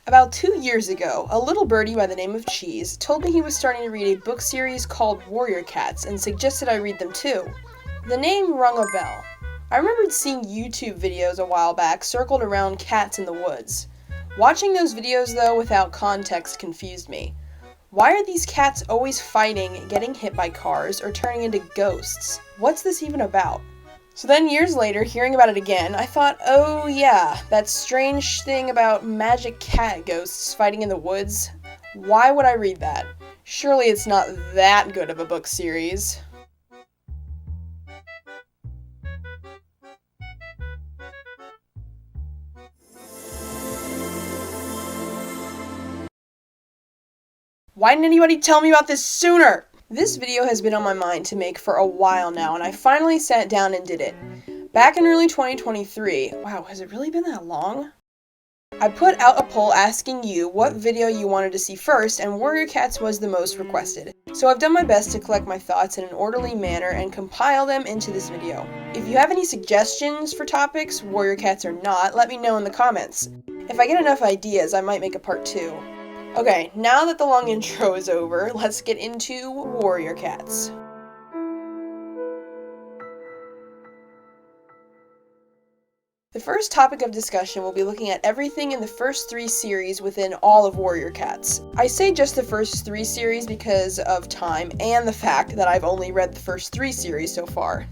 About 2 years ago, a little birdie by the name of Cheese told me he was starting to read a book series called Warrior Cats and suggested I read them too. The name rung a bell. I remembered seeing YouTube videos a while back circled around cats in the woods. Watching those videos, though, without context confused me. Why are these cats always fighting, getting hit by cars, or turning into ghosts? What's this even about? So then years later, hearing about it again, I thought, oh yeah, that strange thing about magic cat ghosts fighting in the woods. Why would I read that? Surely it's not that good of a book series. Why didn't anybody tell me about this sooner? This video has been on my mind to make for a while now, and I finally sat down and did it. Back in early 2023, wow, has it really been that long? I put out a poll asking you what video you wanted to see first, and Warrior Cats was the most requested. So I've done my best to collect my thoughts in an orderly manner and compile them into this video. If you have any suggestions for topics, Warrior Cats or not, let me know in the comments. If I get enough ideas, I might make a part 2. Okay, now that the long intro is over, let's get into Warrior Cats. The first topic of discussion will be looking at everything in the first 3 series within all of Warrior Cats. I say just the first 3 series because of time and the fact that I've only read the first 3 series so far.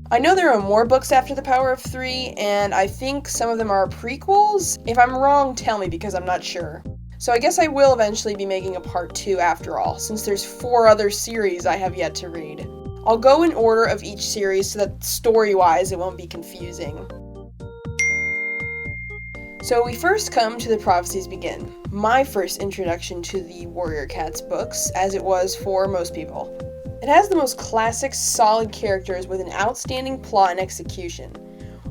I know there are more books after The Power of 3, and I think some of them are prequels. If I'm wrong, tell me because I'm not sure. So I guess I will eventually be making a part 2 after all, since there's 4 other series I have yet to read. I'll go in order of each series so that story-wise it won't be confusing. So we first come to the Prophecies Begin, my first introduction to the Warrior Cats books, as it was for most people. It has the most classic, solid characters with an outstanding plot and execution.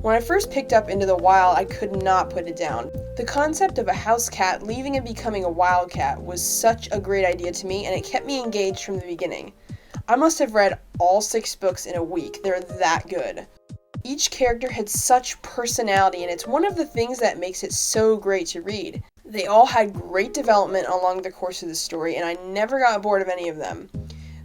When I first picked up Into the Wild, I could not put it down. The concept of a house cat leaving and becoming a wildcat was such a great idea to me, and it kept me engaged from the beginning. I must have read all 6 books in a week, they're that good. Each character had such personality, and it's one of the things that makes it so great to read. They all had great development along the course of the story, and I never got bored of any of them.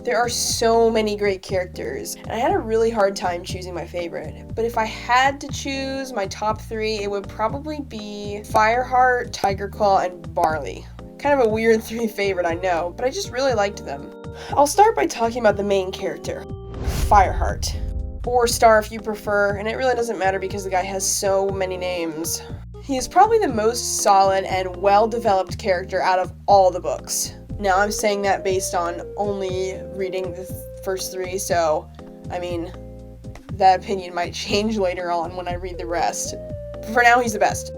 There are so many great characters, and I had a really hard time choosing my favorite. But if I had to choose my top 3, it would probably be Fireheart, Tigerclaw, and Barley. Kind of a weird 3 favorite, I know, but I just really liked them. I'll start by talking about the main character, Fireheart. Or Star if you prefer, and it really doesn't matter because the guy has so many names. He is probably the most solid and well-developed character out of all the books. Now, I'm saying that based on only reading the first 3, so, I mean, that opinion might change later on when I read the rest. For now, he's the best.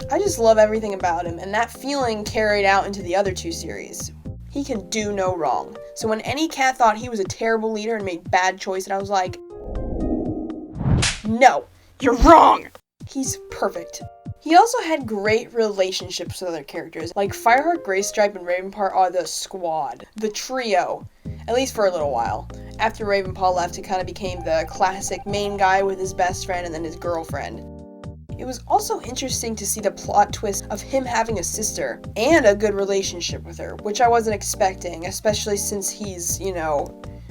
I just love everything about him, and that feeling carried out into the other 2 series. He can do no wrong. So when any cat thought he was a terrible leader and made bad choices, I was like, no, you're wrong! He's perfect. He also had great relationships with other characters, like Fireheart, Greystripe, and Ravenpaw are the squad, the trio, at least for a little while. After Ravenpaw left, it kind of became the classic main guy with his best friend and then his girlfriend. It was also interesting to see the plot twist of him having a sister and a good relationship with her, which I wasn't expecting, especially since he's,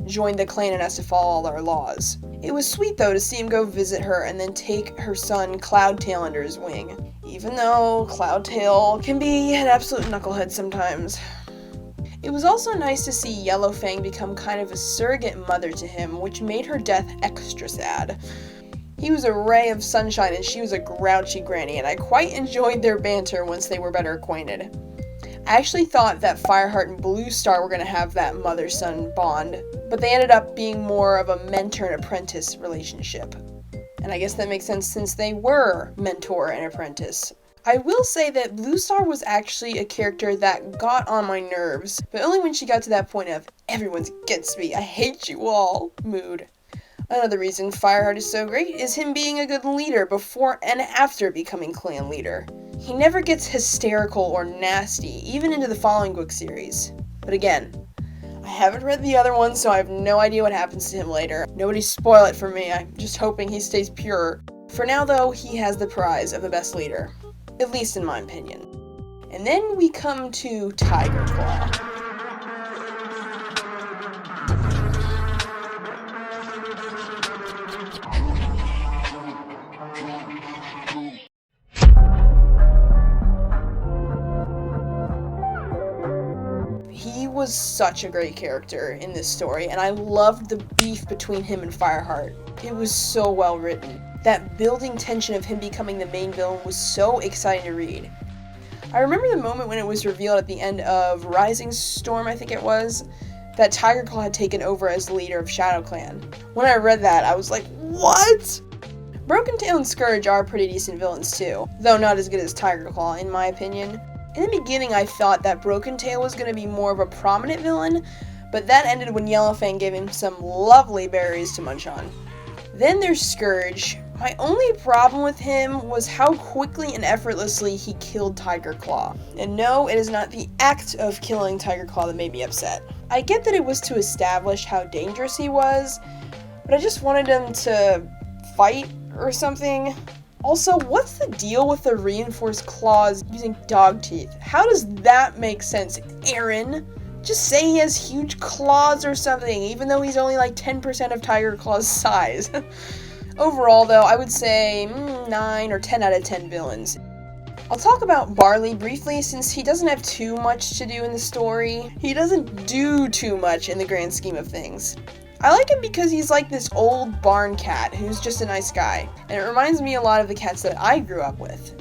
joined the clan and has to follow all their laws. It was sweet though to see him go visit her and then take her son Cloudtail under his wing, even though Cloudtail can be an absolute knucklehead sometimes. It was also nice to see Yellowfang become kind of a surrogate mother to him, which made her death extra sad. He was a ray of sunshine and she was a grouchy granny, and I quite enjoyed their banter once they were better acquainted. I actually thought that Fireheart and Bluestar were going to have that mother-son bond, but they ended up being more of a mentor and apprentice relationship. And I guess that makes sense since they were mentor and apprentice. I will say that Bluestar was actually a character that got on my nerves, but only when she got to that point of everyone's against me, I hate you all mood. Another reason Fireheart is so great is him being a good leader before and after becoming clan leader. He never gets hysterical or nasty, even into the following book series. But again, I haven't read the other ones, so I have no idea what happens to him later. Nobody spoil it for me, I'm just hoping he stays pure. For now though, he has the prize of the best leader. At least in my opinion. And then we come to Tiger Claw. He was such a great character in this story, and I loved the beef between him and Fireheart. It was so well written. That building tension of him becoming the main villain was so exciting to read. I remember the moment when it was revealed at the end of Rising Storm, I think it was, that Tiger Claw had taken over as leader of Shadow Clan. When I read that, I was like, what? Broken Tail and Scourge are pretty decent villains too, though not as good as Tiger Claw, in my opinion. In the beginning, I thought that Broken Tail was going to be more of a prominent villain, but that ended when Yellowfang gave him some lovely berries to munch on. Then there's Scourge. My only problem with him was how quickly and effortlessly he killed Tiger Claw. And no, it is not the act of killing Tiger Claw that made me upset. I get that it was to establish how dangerous he was, but I just wanted him to fight or something. Also, what's the deal with the reinforced claws using dog teeth? How does that make sense, Erin? Just say he has huge claws or something, even though he's only like 10% of Tiger Claw's size. Overall, though, I would say 9 or 10 out of 10 villains. I'll talk about Barley briefly since he doesn't have too much to do in the story. He doesn't do too much in the grand scheme of things. I like him because he's like this old barn cat who's just a nice guy, and it reminds me a lot of the cats that I grew up with.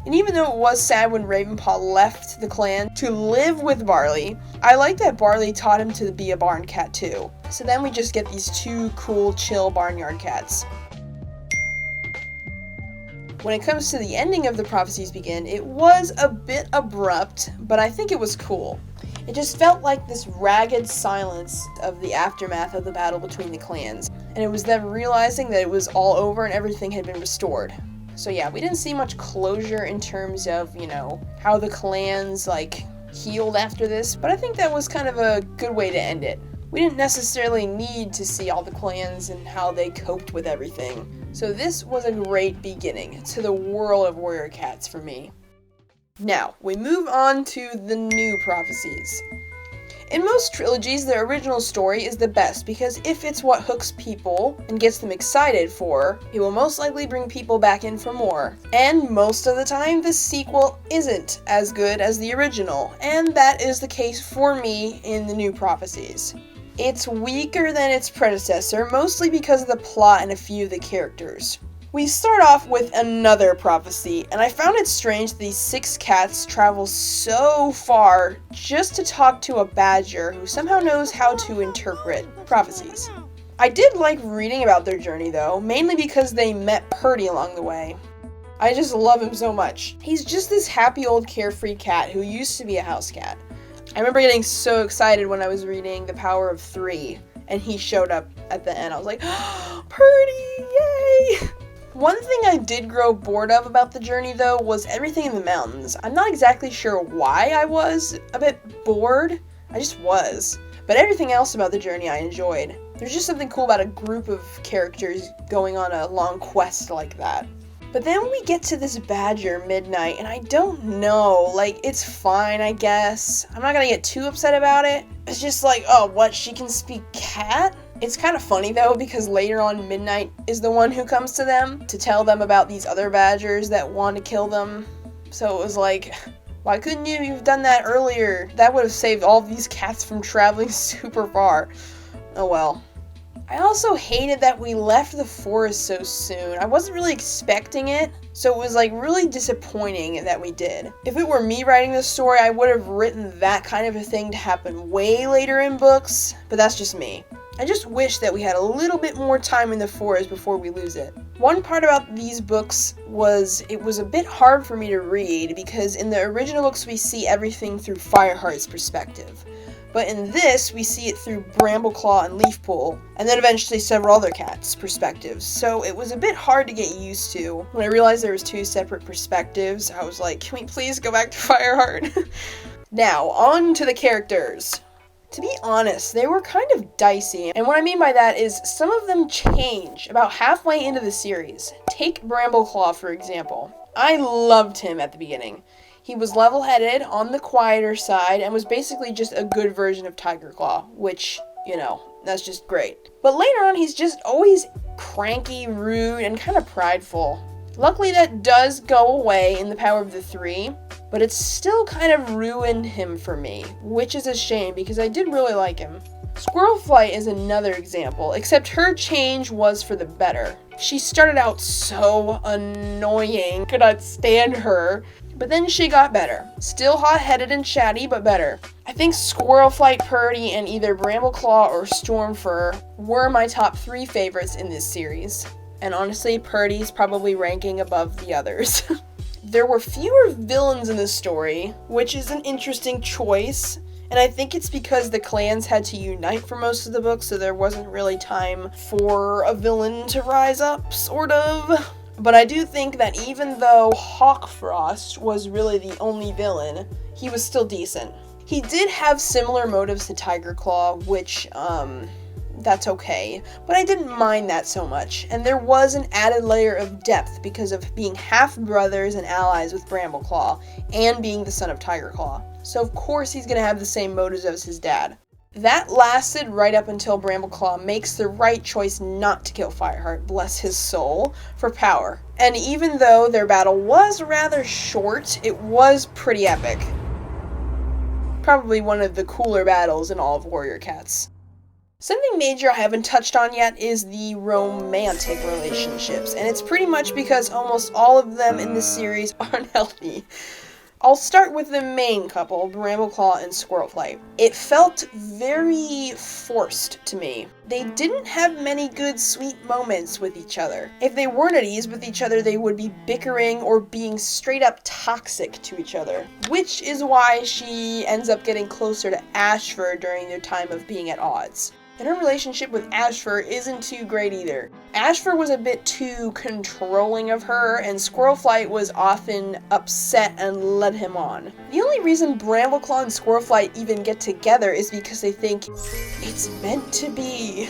And even though it was sad when Ravenpaw left the clan to live with Barley, I like that Barley taught him to be a barn cat too. So then we just get these two cool, chill barnyard cats. When it comes to the ending of the Prophecies Begin, it was a bit abrupt, but I think it was cool. It just felt like this ragged silence of the aftermath of the battle between the clans, and it was them realizing that it was all over and everything had been restored. So yeah, we didn't see much closure in terms of, how the clans, healed after this, but I think that was kind of a good way to end it. We didn't necessarily need to see all the clans and how they coped with everything. So this was a great beginning to the world of Warrior Cats for me. Now, we move on to the new prophecies. In most trilogies, the original story is the best because if it's what hooks people and gets them excited for, it will most likely bring people back in for more. And most of the time, the sequel isn't as good as the original, and that is the case for me in the new prophecies. It's weaker than its predecessor, mostly because of the plot and a few of the characters. We start off with another prophecy, and I found it strange that these 6 cats travel so far just to talk to a badger who somehow knows how to interpret prophecies. I did like reading about their journey though, mainly because they met Purdy along the way. I just love him so much. He's just this happy old carefree cat who used to be a house cat. I remember getting so excited when I was reading The Power of 3, and he showed up at the end. I was like, oh, Purdy, yay! One thing I did grow bored of about the journey, though, was everything in the mountains. I'm not exactly sure why I was a bit bored. I just was. But everything else about the journey I enjoyed. There's just something cool about a group of characters going on a long quest like that. But then we get to this badger midnight, and I don't know, it's fine, I guess. I'm not gonna get too upset about it. It's just oh, what, she can speak cat? It's kind of funny though, because later on Midnight is the one who comes to them to tell them about these other badgers that want to kill them. So it was why couldn't you've done that earlier? That would have saved all these cats from traveling super far. Oh well. I also hated that we left the forest so soon. I wasn't really expecting it, so it was really disappointing that we did. If it were me writing this story, I would have written that kind of a thing to happen way later in books, but that's just me. I just wish that we had a little bit more time in the forest before we lose it. One part about these books was it was a bit hard for me to read because in the original books we see everything through Fireheart's perspective. But in this, we see it through Brambleclaw and Leafpool, and then eventually several other cats' perspectives. So it was a bit hard to get used to. When I realized there was 2 separate perspectives, I was like, can we please go back to Fireheart? Now, on to the characters. To be honest, they were kind of dicey, and what I mean by that is some of them change about halfway into the series. Take Brambleclaw, for example. I loved him at the beginning. He was level-headed, on the quieter side, and was basically just a good version of Tiger Claw, which, you know, that's just great. But later on, he's just always cranky, rude, and kind of prideful. Luckily, that does go away in The Power of the Three, but it's still kind of ruined him for me, which is a shame because I did really like him. Squirrel Flight is another example, except her change was for the better. She started out so annoying, could not stand her, but then she got better. Still hot-headed and chatty, but better. I think Squirrel Flight, Purdy, and either Brambleclaw or Stormfur were my top 3 favorites in this series. And honestly, Purdy's probably ranking above the others. There were fewer villains in this story, which is an interesting choice. And I think it's because the clans had to unite for most of the book, so there wasn't really time for a villain to rise up, sort of. But I do think that even though Hawkfrost was really the only villain, he was still decent. He did have similar motives to Tiger Claw, which, that's okay, but I didn't mind that so much. And there was an added layer of depth because of being half-brothers and allies with Brambleclaw, and being the son of Tiger Claw. So of course he's gonna have the same motives as his dad. That lasted right up until Brambleclaw makes the right choice not to kill Fireheart, bless his soul, for power. And even though their battle was rather short, it was pretty epic. Probably one of the cooler battles in all of Warrior Cats. Something major I haven't touched on yet is the romantic relationships, and it's pretty much because almost all of them in this series are unhealthy. I'll start with the main couple, Brambleclaw and Squirrelflight. It felt very forced to me. They didn't have many good, sweet moments with each other. If they weren't at ease with each other, they would be bickering or being straight up toxic to each other, which is why she ends up getting closer to Ashfur during their time of being at odds. And her relationship with Ashfur isn't too great either. Ashfur was a bit too controlling of her, and Squirrelflight was often upset and led him on. The only reason Brambleclaw and Squirrelflight even get together is because they think it's meant to be.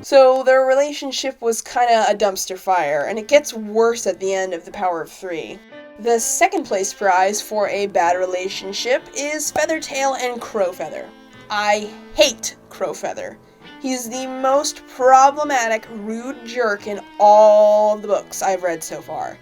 So their relationship was kinda a dumpster fire, and it gets worse at the end of The Power of Three. The second place prize for a bad relationship is Feathertail and Crowfeather. I hate Crowfeather. He's the most problematic, rude jerk in all of the books I've read so far.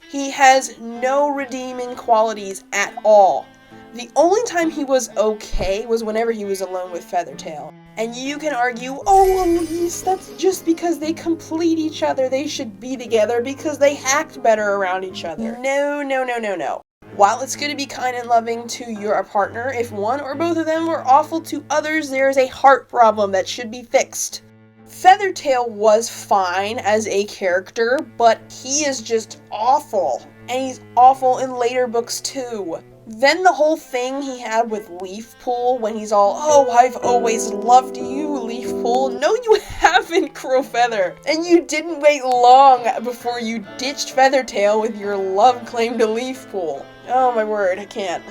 He has no redeeming qualities at all. The only time he was okay was whenever he was alone with Feathertail. And you can argue, oh Elise, that's just because they complete each other. They should be together because they act better around each other. No, no, no, no, no. While it's good to be kind and loving to your partner, if one or both of them are awful to others, there is a heart problem that should be fixed. Feathertail was fine as a character, but he is just awful. And he's awful in later books too. Then the whole thing he had with Leafpool when he's all, oh, I've always loved you, Leafpool. No, you haven't, Crowfeather. And you didn't wait long before you ditched Feathertail with your love claim to Leafpool. Oh my word, I can't.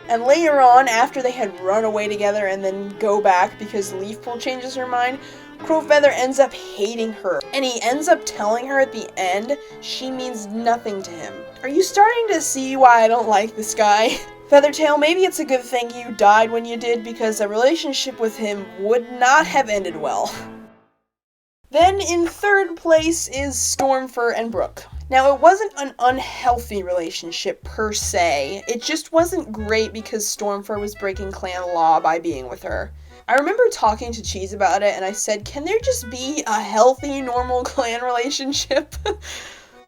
And later on, after they had run away together and then go back because Leafpool changes her mind, Crowfeather ends up hating her. And he ends up telling her at the end she means nothing to him. Are you starting to see why I don't like this guy? Feathertail, maybe it's a good thing you died when you did because a relationship with him would not have ended well. Then in third place is Stormfur and Brooke. Now, it wasn't an unhealthy relationship per se, it just wasn't great because Stormfur was breaking clan law by being with her. I remember talking to Cheese about it and I said, can there just be a healthy, normal clan relationship?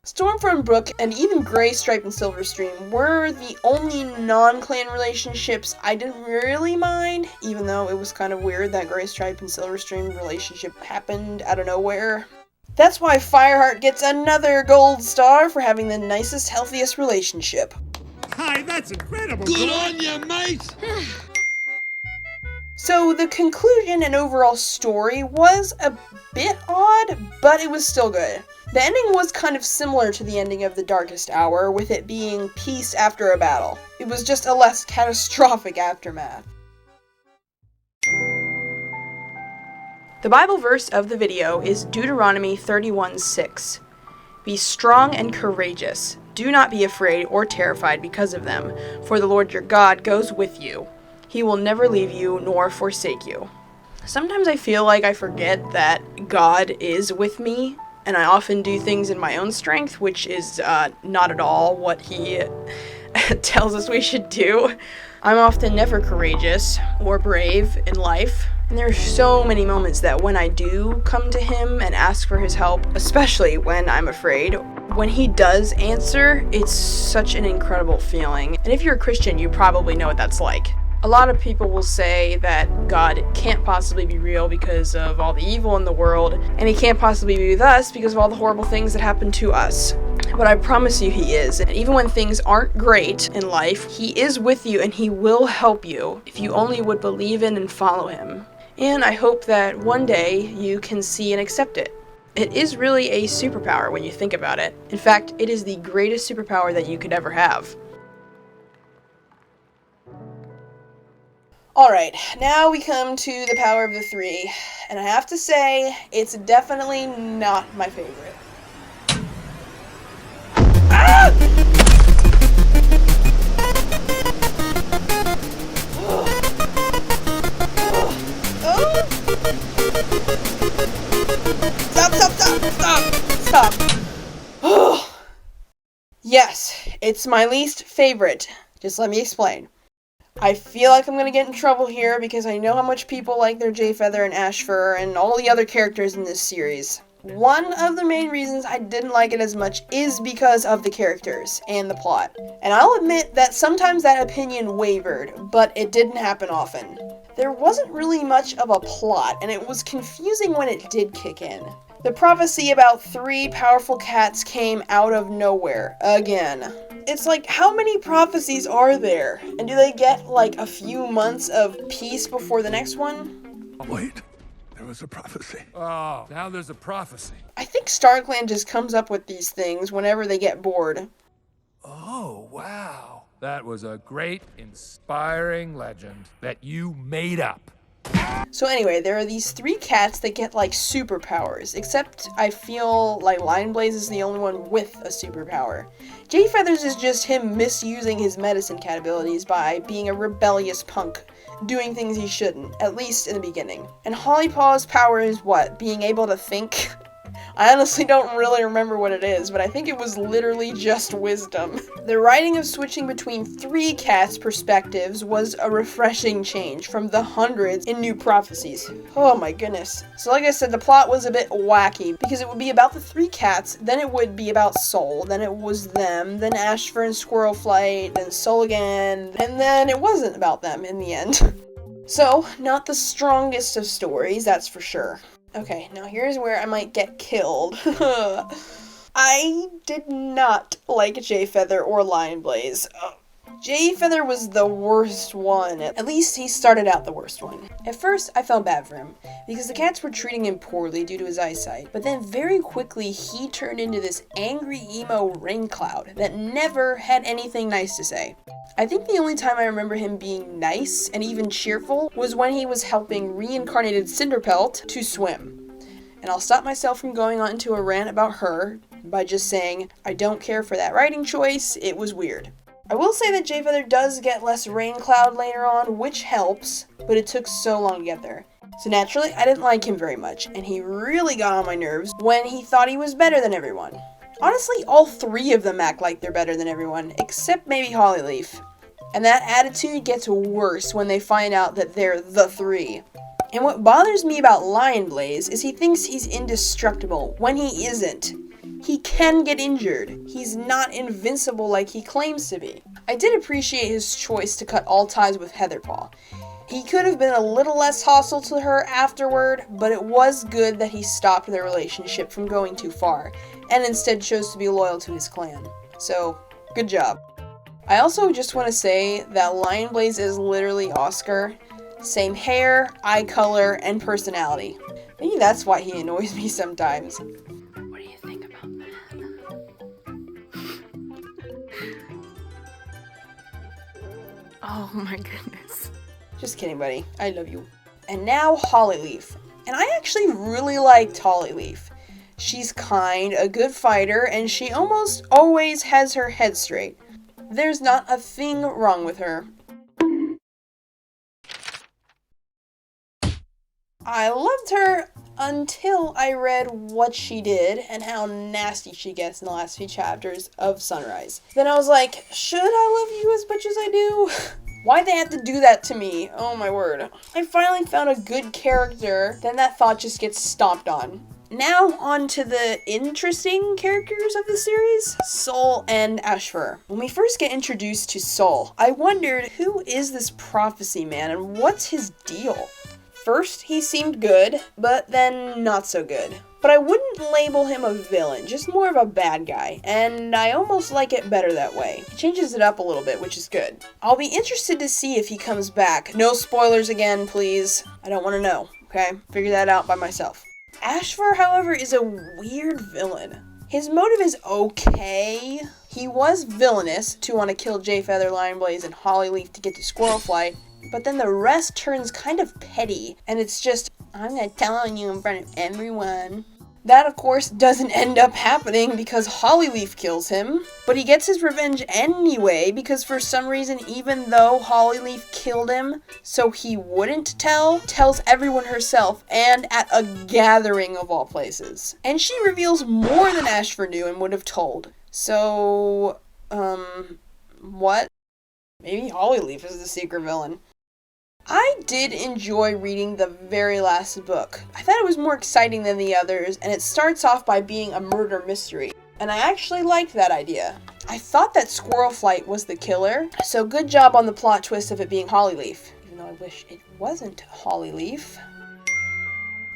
Stormfur and Brooke, and even Graystripe and Silverstream, were the only non-clan relationships I didn't really mind, even though it was kind of weird that Graystripe and Silverstream relationship happened out of nowhere. That's why Fireheart gets another gold star for having the nicest, healthiest relationship. Hi, that's incredible! Good on you, mate! So the conclusion and overall story was a bit odd, but it was still good. The ending was kind of similar to the ending of The Darkest Hour, with it being peace after a battle. It was just a less catastrophic aftermath. The Bible verse of the video is Deuteronomy 31:6. Be strong and courageous. Do not be afraid or terrified because of them, for the Lord your God goes with you. He will never leave you nor forsake you. Sometimes I feel like I forget that God is with me, and I often do things in my own strength, which is not at all what he tells us we should do. I'm often never courageous or brave in life, and there are so many moments that when I do come to him and ask for his help, especially when I'm afraid, when he does answer, it's such an incredible feeling. And if you're a Christian, you probably know what that's like. A lot of people will say that God can't possibly be real because of all the evil in the world, and he can't possibly be with us because of all the horrible things that happen to us. But I promise you he is, and even when things aren't great in life, he is with you and he will help you if you only would believe in and follow him. And I hope that one day you can see and accept it. It is really a superpower when you think about it. In fact, it is the greatest superpower that you could ever have. Alright, now we come to the power of the three, and I have to say, it's definitely not my favorite. Ah! Stop! Yes, it's my least favorite. Just let me explain. I feel like I'm gonna get in trouble here because I know how much people like their Jayfeather and Ashfur and all the other characters in this series. One of the main reasons I didn't like it as much is because of the characters and the plot. And I'll admit that sometimes that opinion wavered, but it didn't happen often. There wasn't really much of a plot, and it was confusing when it did kick in. The prophecy about 3 powerful cats came out of nowhere, again. It's like, how many prophecies are there? And do they get, like, a few months of peace before the next one? Wait, there was a prophecy. Oh, now there's a prophecy. I think StarClan just comes up with these things whenever they get bored. Oh, wow. That was a great, inspiring legend that you made up. So anyway, there are these 3 cats that get, like, superpowers, except I feel like Lionblaze is the only one with a superpower. Jayfeathers is just him misusing his medicine cat abilities by being a rebellious punk, doing things he shouldn't, at least in the beginning. And Hollypaw's power is what? Being able to think? I honestly don't really remember what it is, but I think it was literally just wisdom. The writing of switching between 3 cats' perspectives was a refreshing change from the hundreds in new prophecies. Oh my goodness. So like I said, the plot was a bit wacky, because it would be about the 3 cats, then it would be about Soul, then it was them, then Ashfur and Squirrelflight, then Soul again, and then it wasn't about them in the end. So, not the strongest of stories, that's for sure. Okay, now here's where I might get killed. I did not like Jayfeather or Lionblaze. Jayfeather was the worst one. At least he started out the worst one. At first, I felt bad for him, because the cats were treating him poorly due to his eyesight, but then very quickly he turned into this angry emo rain cloud that never had anything nice to say. I think the only time I remember him being nice and even cheerful was when he was helping reincarnated Cinderpelt to swim. And I'll stop myself from going on into a rant about her by just saying, I don't care for that writing choice, it was weird. I will say that Jayfeather does get less rain cloud later on, which helps, but it took so long to get there. So naturally, I didn't like him very much, and he really got on my nerves when he thought he was better than everyone. Honestly, all 3 of them act like they're better than everyone, except maybe Hollyleaf. And that attitude gets worse when they find out that they're the 3. And what bothers me about Lionblaze is he thinks he's indestructible when he isn't. He can get injured. He's not invincible like he claims to be. I did appreciate his choice to cut all ties with Heatherpaw. He could have been a little less hostile to her afterward, but it was good that he stopped their relationship from going too far, and instead chose to be loyal to his clan. So, good job. I also just want to say that Lionblaze is literally Oscar. Same hair, eye color, and personality. Maybe that's why he annoys me sometimes. What do you think about that? Oh my goodness. Just kidding, buddy. I love you. And now Hollyleaf. And I actually really liked Hollyleaf. She's kind, a good fighter, and she almost always has her head straight. There's not a thing wrong with her. I loved her until I read what she did and how nasty she gets in the last few chapters of Sunrise. Then I was like, should I love you as much as I do? Why'd they have to do that to me? Oh my word. I finally found a good character, then that thought just gets stomped on. Now on to the interesting characters of the series, Sol and Ashfur. When we first get introduced to Sol, I wondered, who is this prophecy man and what's his deal? First, he seemed good, but then not so good. But I wouldn't label him a villain, just more of a bad guy, and I almost like it better that way. He changes it up a little bit, which is good. I'll be interested to see if he comes back. No spoilers again, please. I don't want to know, okay? Figure that out by myself. Ashfur, however, is a weird villain. His motive is okay. He was villainous to want to kill Jayfeather, Lionblaze, and Hollyleaf to get to Squirrel Flight, but then the rest turns kind of petty, and it's just, I'm gonna tell on you in front of everyone. That, of course, doesn't end up happening because Hollyleaf kills him, but he gets his revenge anyway because for some reason, even though Hollyleaf killed him so he wouldn't tell, tells everyone herself and at a gathering of all places. And she reveals more than Ashfur knew and would have told. So, what? Maybe Hollyleaf is the secret villain. I did enjoy reading the very last book. I thought it was more exciting than the others, and it starts off by being a murder mystery. And I actually liked that idea. I thought that Squirrel Flight was the killer, so good job on the plot twist of it being Hollyleaf. Even though I wish it wasn't Hollyleaf.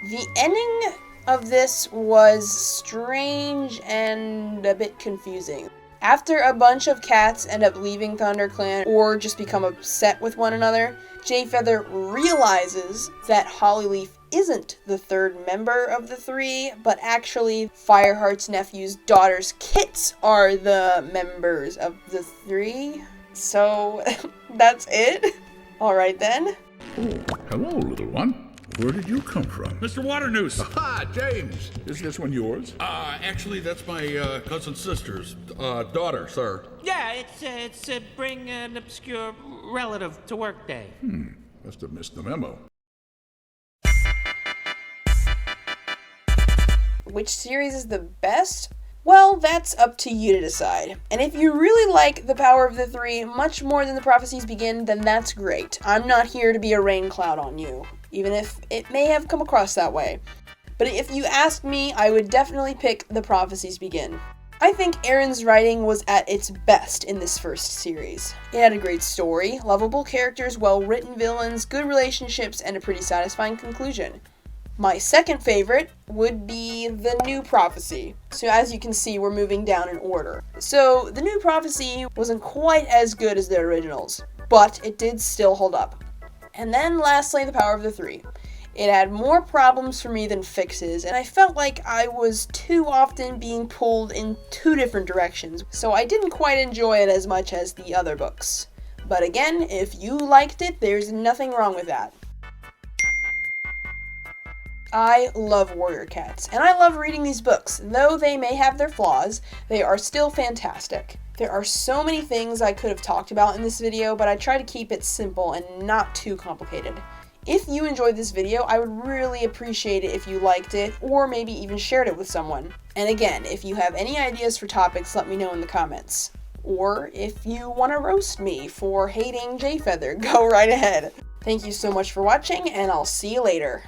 The ending of this was strange and a bit confusing. After a bunch of cats end up leaving ThunderClan or just become upset with one another, Jayfeather realizes that Hollyleaf isn't the third member of the three, but actually Fireheart's nephew's daughter's kits are the members of the three. So, that's it? Alright then. Oh, hello, little one. Where did you come from? Mr. Waternoose! Ah, James. Is this one yours? Actually, that's my cousin sister's daughter, sir. Yeah, it's bring an obscure relative to work day. Must have missed the memo. Which series is the best? Well, that's up to you to decide. And if you really like The Power of the Three much more than The Prophecies Begin, then that's great. I'm not here to be a rain cloud on you, even if it may have come across that way. But if you ask me, I would definitely pick The Prophecies Begin. I think Erin's writing was at its best in this first series. It had a great story, lovable characters, well-written villains, good relationships, and a pretty satisfying conclusion. My second favorite would be The New Prophecy. So as you can see, we're moving down in order. So The New Prophecy wasn't quite as good as the originals, but it did still hold up. And then lastly, The Power of the Three. It had more problems for me than fixes, and I felt like I was too often being pulled in two different directions, so I didn't quite enjoy it as much as the other books. But again, if you liked it, there's nothing wrong with that. I love Warrior Cats, and I love reading these books. Though they may have their flaws, they are still fantastic. There are so many things I could have talked about in this video, but I try to keep it simple and not too complicated. If you enjoyed this video, I would really appreciate it if you liked it, or maybe even shared it with someone. And again, if you have any ideas for topics, let me know in the comments. Or if you want to roast me for hating Jayfeather, go right ahead. Thank you so much for watching, and I'll see you later.